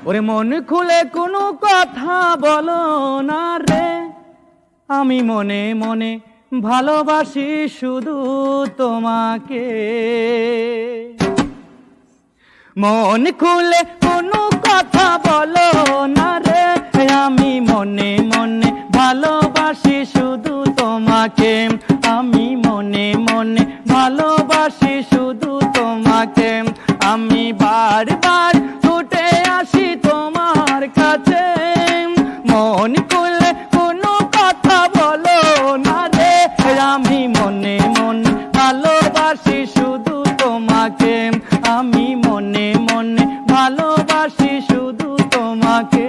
ওরে মন খুলে কোনো কথা বলো না রে, আমি মনে মনে ভালোবাসি শুধু তোমাকে। মন খুলে কোনো কথা বলো না রে, আমি মনে মনে ভালোবাসি শুধু তোমাকে। আমি মনে মনে ভালোবাসি শুধু তোমাকে। আমি বারবার ছুটে আসি তোমার কাছে, মন খুলে কোনো কথা বলো না রে, আমি মনে মনে ভালোবাসি শুধু তোমাকে। আমি মনে মনে ভালোবাসি শুধু তোমাকে।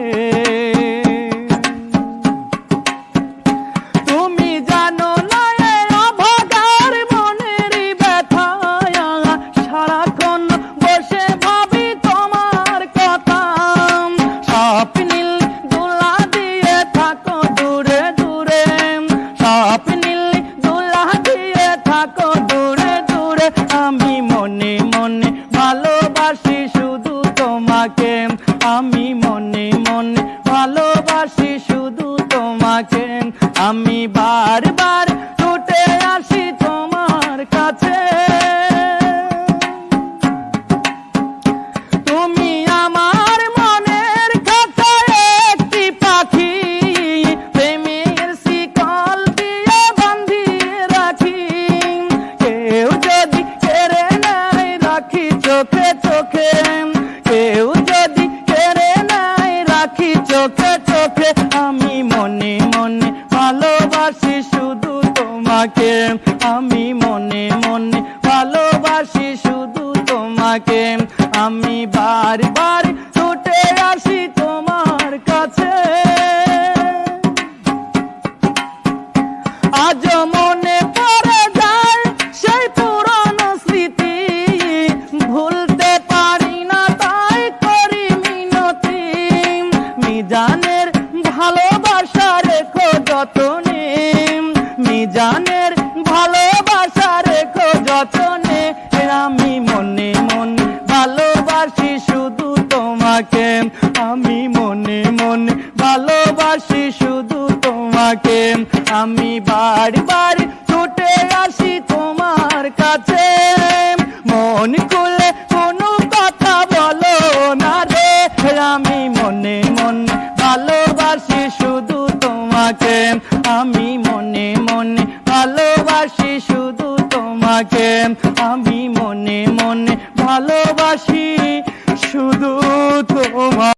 তুমি জানো না এই অভাগার মনের ব্যথা, সারাক্ষণ বসে ভাবি তোমার কথা। স্বপ্নিল দোলা দিয়ে থাকো দূরে দূরে, স্বপ্নিল দোলা দিয়ে থাকো দূরে দূরে। আমি মনে মনে ভালোবাসি শুধু তোমাকে। আমি মনে মনে ভালোবাসি শুধু তোমাকে। আমি বারবার ছুটে আসি তোমার কাছে। তুমি আমার মনের খাঁচায় একটি পাখি, প্রেমের শিকল দিয়ে বাঁধিয়ে রাখি। কেউ যদি কেড়ে নেয় রাখি চোখে চোখে, কেউ যদি কেড়ে নেয় রাখি চোখে চোখে। আমি মনে মনে ভালোবাসি শুধু তোমাকে। আমি মনে মনে ভালোবাসি শুধু তোমাকে। আমি বারবার ছুটে আসি তোমার কাছে। আজ মনে পড়ে যায় সেই পুরনো স্মৃতি, ভুলতে পারি না তাই করি মিনতি। মিজানের ভালোবাসা রেখো যতনে, মিজানের ভালোবাসা রেখো যতনে। আমি মনে মনে ভালোবাসি শুধু তোমাকে। আমি মনে মনে ভালোবাসি শুধু তোমাকে। আমি বারবার ছুটে আসি তোমার কাছে, মন খুলে কোনো কথা বলো না রে, আমি মনে মনে ভালোবাসি শুধু তোমাকে। আমি মনে মনে ভালোবাসি শুধু তোমাকে। আমি মনে মনে ভালোবাসি শুধু তোমাকে।